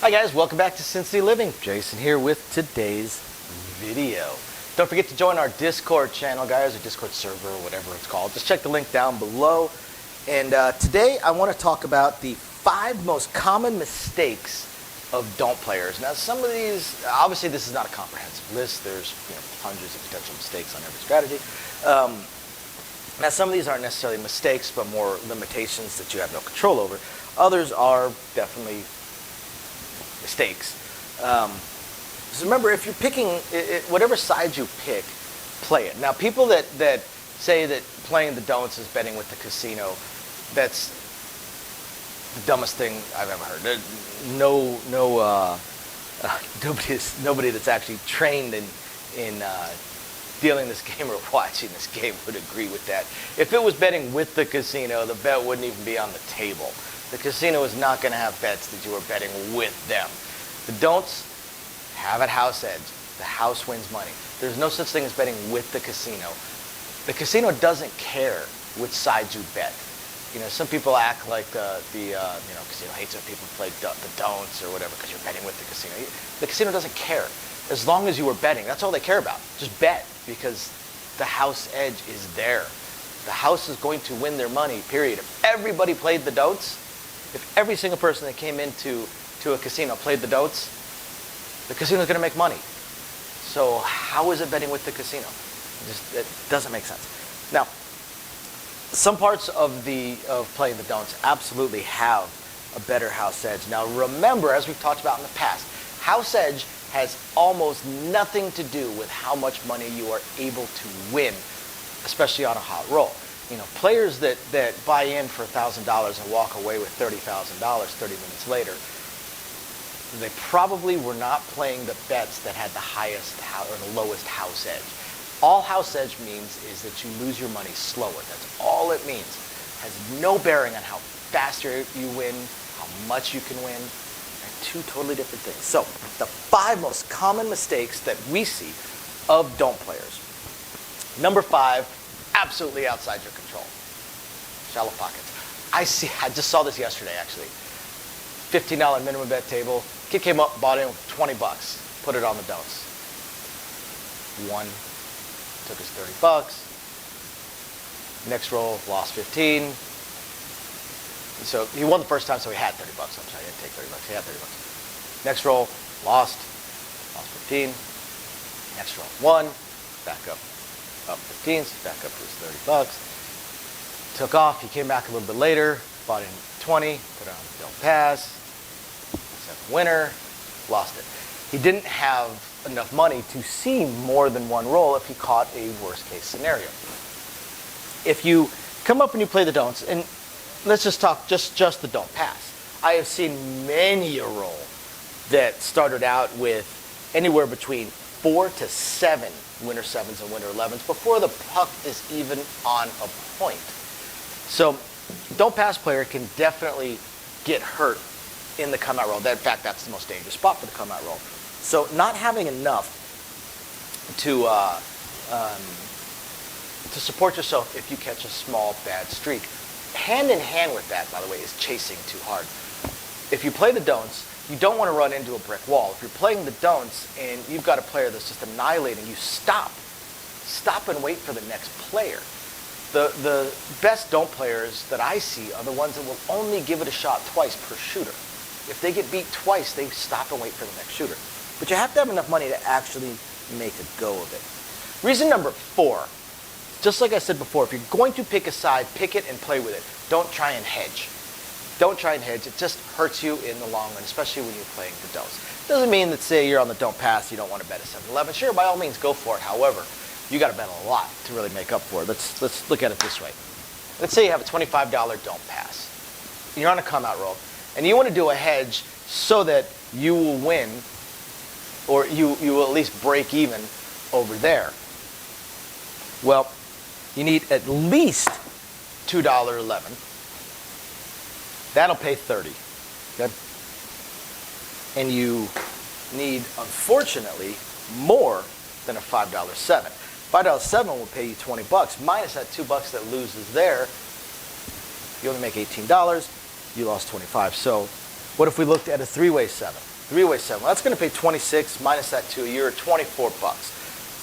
Hi guys, welcome back to Sin City Living. Jason here with today's video. Don't forget to join our Discord channel, guys, or Discord server, or whatever it's called. Just check the link down below. And today I want to talk about the 5 most common mistakes of don't players. Now, some of these, obviously this is not a comprehensive list. There's hundreds of potential mistakes on every strategy. Now, some of these aren't necessarily mistakes, but more limitations that you have no control over. Others are definitely mistakes. So remember, if you're picking, whatever side you pick, play it. Now, people that say that playing the don'ts is betting with the casino, that's the dumbest thing I've ever heard. Nobody that's actually trained in dealing this game or watching this game would agree with that. If it was betting with the casino, the bet wouldn't even be on the table. The casino is not going to have bets that you are betting with them. The don'ts have at house edge. The house wins money. There's no such thing as betting with the casino. The casino doesn't care which side you bet. Some people act like the casino hates it when people play the don'ts or whatever because you're betting with the casino. The casino doesn't care. As long as you were betting, that's all they care about. Just bet, because the house edge is there. The house is going to win their money, period. If everybody played the don'ts, if every single person that came into a casino played the don'ts, the casino's going to make money. So how is it betting with the casino? It doesn't make sense. Now, some parts of playing the don'ts absolutely have a better house edge. Now remember, as we've talked about in the past, house edge has almost nothing to do with how much money you are able to win, especially on a hot roll. Players that buy in for $1,000 and walk away with $30,000 30 minutes later, they probably were not playing the bets that had the highest or the lowest house edge. All house edge means is that you lose your money slower. That's all it means. It has no bearing on how fast you win, how much you can win. They're 2 totally different things. So, the 5 most common mistakes that we see of don't players. Number 5, absolutely outside your control. Shallow pockets. I just saw this yesterday, actually. $15 minimum bet table. Kid came up, bought in with $20, put it on the don'ts. Won, took his $30. Next roll, lost 15. So he won the first time, so he had $30. I'm sorry, he didn't take $30. He had $30. Next roll, lost 15. Next roll, won, back up 15, so back up to his $30. Took off. He came back a little bit later, bought in 20, put it on the don't pass. Winner, lost it. He didn't have enough money to see more than one roll if he caught a worst case scenario. If you come up and you play the don'ts, and let's just talk just the don't pass. I have seen many a roll that started out with anywhere between 4 to 7 winner 7s and winner 11s before the puck is even on a point. So, don't pass player can definitely get hurt in the come out roll. In fact, that's the most dangerous spot for the come out roll. So not having enough to support yourself if you catch a small bad streak. Hand in hand with that, by the way, is chasing too hard. If you play the don'ts, you don't want to run into a brick wall. If you're playing the don'ts and you've got a player that's just annihilating, you stop. Stop and wait for the next player. The best don't players that I see are the ones that will only give it a shot twice per shooter. If they get beat twice, they stop and wait for the next shooter. But you have to have enough money to actually make a go of it. Reason number 4, just like I said before, if you're going to pick a side, pick it and play with it. Don't try and hedge. Don't try and hedge. It just hurts you in the long run, especially when you're playing the don'ts. Doesn't mean that, say, you're on the don't pass, you don't want to bet a 7-11. Sure, by all means, go for it. However, you got to bet a lot to really make up for it. Let's look at it this way. Let's say you have a $25 don't pass. You're on a come out roll, and you want to do a hedge so that you will win, or you will at least break even over there. Well, you need at least $2.11. That'll pay 30. Good. And you need, unfortunately, more than a $5.7. $5.7 will pay you $20 minus that $2 that loses there. You only make $18. You lost 25. So what if we looked at a 3-way 7? Three-way 7. Well, that's going to pay 26 minus that 2. You're at 24 bucks.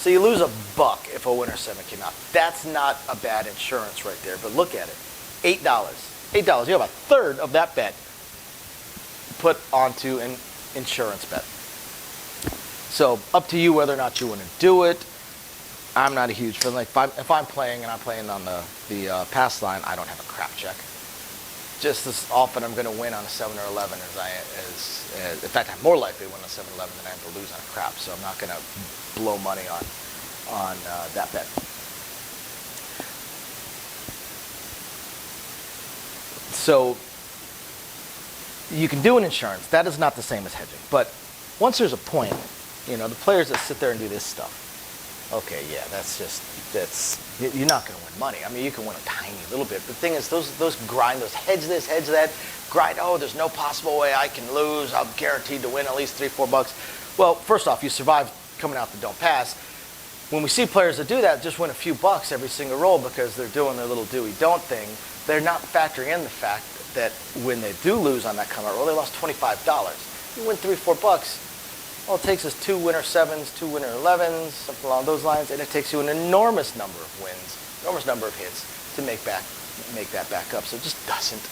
So you lose $1 if a winner 7 came out. That's not a bad insurance right there. But look at it. $8. $8. You have a third of that bet put onto an insurance bet. So up to you whether or not you want to do it. I'm not a huge fan. Like if I'm playing and I'm playing on the pass line, I don't have a crap check. Just as often I'm going to win on a 7 or 11 in fact, I'm more likely to win on a 7 or 11 than I am to lose on a crap. So I'm not going to blow money on that bet. So you can do an insurance. That is not the same as hedging. But once there's a point, the players that sit there and do this stuff, okay, yeah, you're not going to win money. I mean, you can win a tiny little bit. But the thing is, those grind, those hedge this, hedge that, grind, there's no possible way I can lose. I'm guaranteed to win at least $3, $4. Well, first off, you survive coming out the don't pass. When we see players that do that, just win a few bucks every single roll because they're doing their little do-we-don't thing, they're not factoring in the fact that when they do lose on that come out roll, they lost $25. You win $3, $4. All it takes is 2 winner 7s, 2 winner 11s, something along those lines, and it takes you an enormous number of wins, enormous number of hits to make that back up. So it just doesn't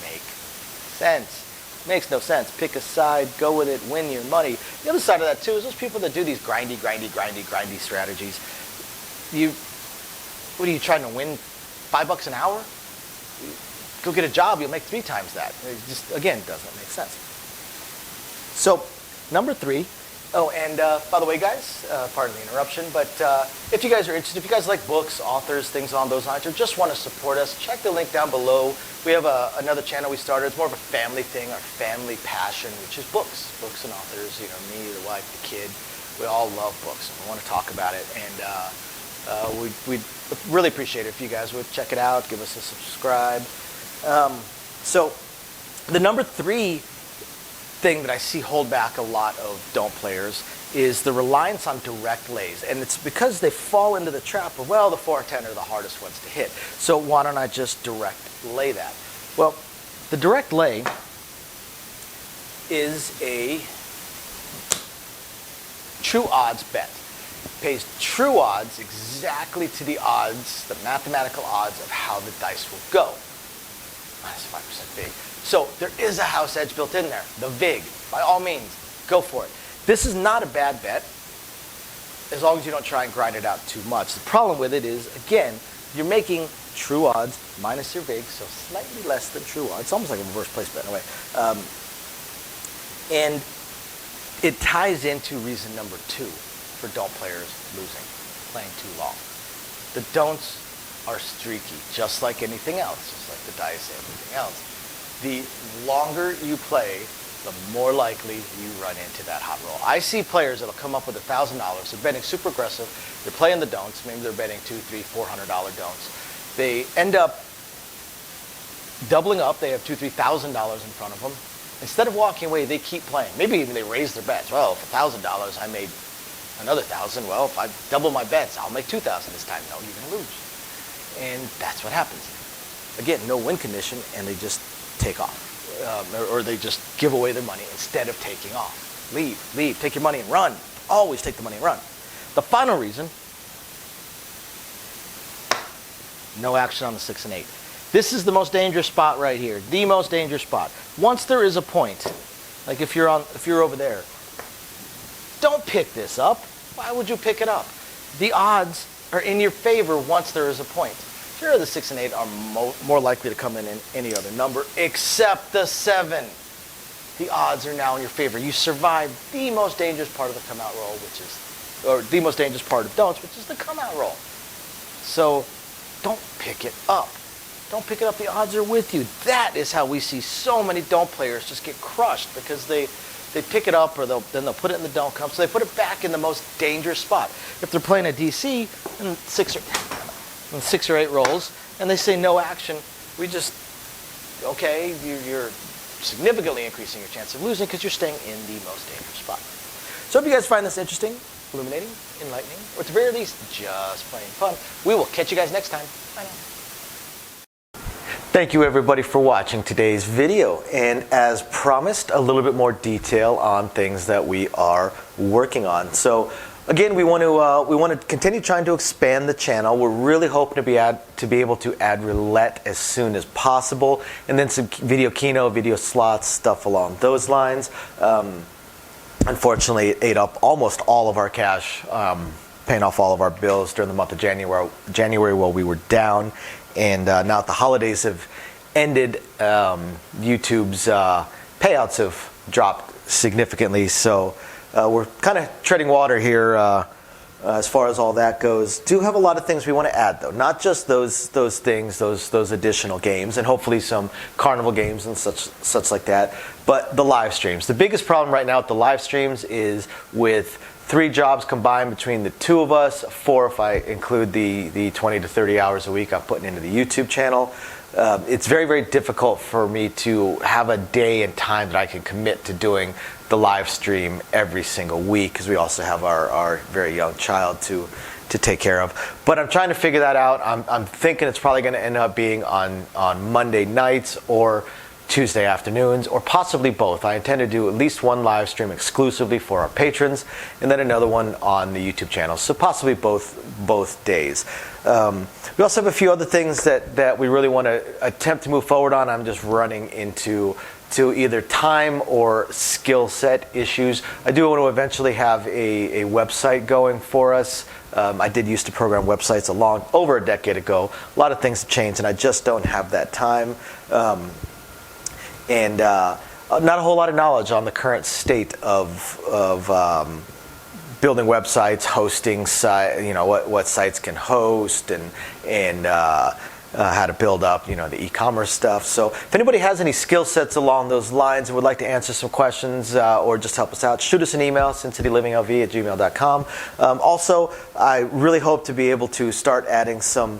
make sense. It makes no sense. Pick a side, go with it, win your money. The other side of that too is those people that do these grindy strategies. What are you trying to win? $5 an hour? Go get a job, you'll make 3 times that. It just, again, doesn't make sense. So, number 3. Oh, and by the way, guys, pardon the interruption, but if you guys are interested, if you guys like books, authors, things along those lines, or just want to support us, check the link down below. We have another channel we started. It's more of a family thing, our family passion, which is books and authors. Me, the wife, the kid, we all love books, and we want to talk about it. And we'd really appreciate it if you guys would check it out, give us a subscribe. So the number 3 thing that I see hold back a lot of don't players is the reliance on direct lays. And it's because they fall into the trap of, well, the 4 or 10 are the hardest ones to hit. So why don't I just direct lay that? Well, the direct lay is a true odds bet. Pays true odds exactly to the odds, the mathematical odds of how the dice will go. Minus 5% vig. So there is a house edge built in there, the vig. By all means, go for it. This is not a bad bet as long as you don't try and grind it out too much. The problem with it is, again, you're making true odds minus your vig, so slightly less than true odds. It's almost like a reverse place bet in a way. And it ties into reason number 2 for don't players losing, playing too long. The don'ts are streaky, just like anything else, just like the dice and everything else. The longer you play, the more likely you run into that hot roll. I see players that'll come up with $1,000. They're betting super aggressive. They're playing the don'ts. Maybe they're betting $200, $300, $400 don'ts. They end up doubling up. They have $2,000, $3,000 in front of them. Instead of walking away, they keep playing. Maybe even they raise their bets. Well, for $1,000, I made another $1,000. Well, if I double my bets, I'll make $2,000 this time. No, you're going to lose. And that's what happens. Again, no win condition, and they just take off. Or they just give away their money instead of taking off. Leave, take your money and run. Always take the money and run. The final reason, no action on the 6 and 8. This is the most dangerous spot right here. The most dangerous spot. Once there is a point, like if you're over there, don't pick this up. Why would you pick it up? The odds are in your favor once there is a point. Sure, the 6 and 8 are more likely to come in any other number except the 7. The odds are now in your favor. You survived the most dangerous part of the come out roll, or the most dangerous part of don'ts, which is the come out roll. So don't pick it up. Don't pick it up. The odds are with you. That is how we see so many don't players just get crushed because they pick it up or then they'll put it in the don't come. So they put it back in the most dangerous spot. If they're playing a DC and 6 or 8 rolls, and they say no action, you're significantly increasing your chance of losing because you're staying in the most dangerous spot. So I hope you guys find this interesting, illuminating, enlightening, or at the very least, just plain fun. We will catch you guys next time. Bye now. Thank you everybody for watching today's video, and as promised, a little bit more detail on things that we are working on. So again, we want to continue trying to expand the channel. We're really hoping to be able to add roulette as soon as possible, and then some video keno, video slots, stuff along those lines. Unfortunately, it ate up almost all of our cash, paying off all of our bills during the month of January while we were down. And now that the holidays have ended, YouTube's payouts have dropped significantly. So we're kind of treading water here as far as all that goes. Do have a lot of things we want to add, though. Not just those things, those additional games, and hopefully some carnival games and such like that. But the live streams. The biggest problem right now with the live streams is with 3 jobs combined between the 2 of us, 4 if I include the 20 to 30 hours a week I'm putting into the YouTube channel. It's very, very difficult for me to have a day and time that I can commit to doing the live stream every single week, because we also have our very young child to take care of. But I'm trying to figure that out. I'm thinking it's probably going to end up being on Monday nights or Tuesday afternoons, or possibly both. I intend to do at least one live stream exclusively for our patrons, and then another one on the YouTube channel. So possibly both days. We also have a few other things that we really want to attempt to move forward on. I'm just running into either time or skill set issues. I do want to eventually have a website going for us. I did used to program websites over a decade ago. A lot of things have changed, and I just don't have that time. And not a whole lot of knowledge on the current state of building websites, hosting what sites can host, and how to build up the e-commerce stuff. So if anybody has any skill sets along those lines and would like to answer some questions or just help us out, shoot us an email, sincitylivingLV@gmail.com. Also, I really hope to be able to start adding some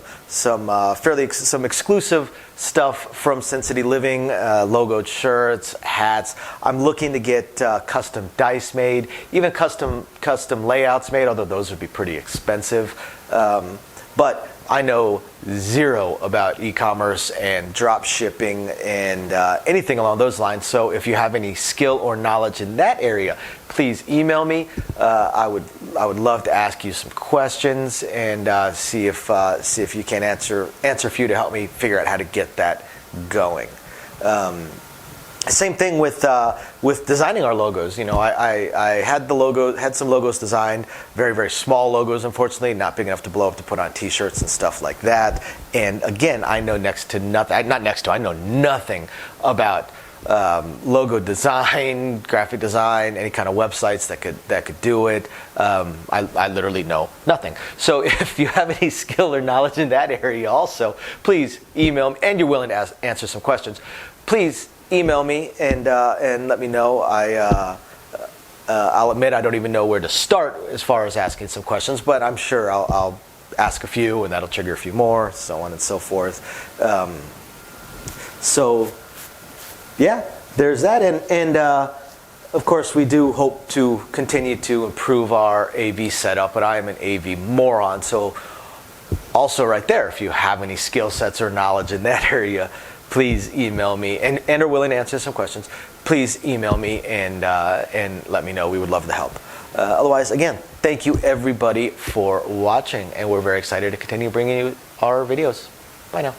exclusive stuff from Sin City Living, logoed shirts, hats. I'm looking to get custom dice made, even custom layouts made, although those would be pretty expensive. But I know zero about e-commerce and drop shipping and anything along those lines. So if you have any skill or knowledge in that area, please email me. I would love to ask you some questions and see if you can answer a few to help me figure out how to get that going. Same thing with designing our logos. I had some logos designed, very, very small logos, unfortunately, not big enough to blow up to put on t-shirts and stuff like that. And again, I know I know nothing about logo design, graphic design, any kind of websites that could do it. I literally know nothing. So if you have any skill or knowledge in that area also, please email me, and you're willing to answer some questions, please email me and let me know. I'll admit I don't even know where to start as far as asking some questions, but I'm sure I'll ask a few, and that'll trigger a few more, so on and so forth. So yeah, there's that, and of course we do hope to continue to improve our AV setup, but I am an AV moron, so also right there, if you have any skill sets or knowledge in that area, please email me, and are willing to answer some questions. Please email me and let me know. We would love to help. Otherwise, again, thank you everybody for watching, and we're very excited to continue bringing you our videos. Bye now.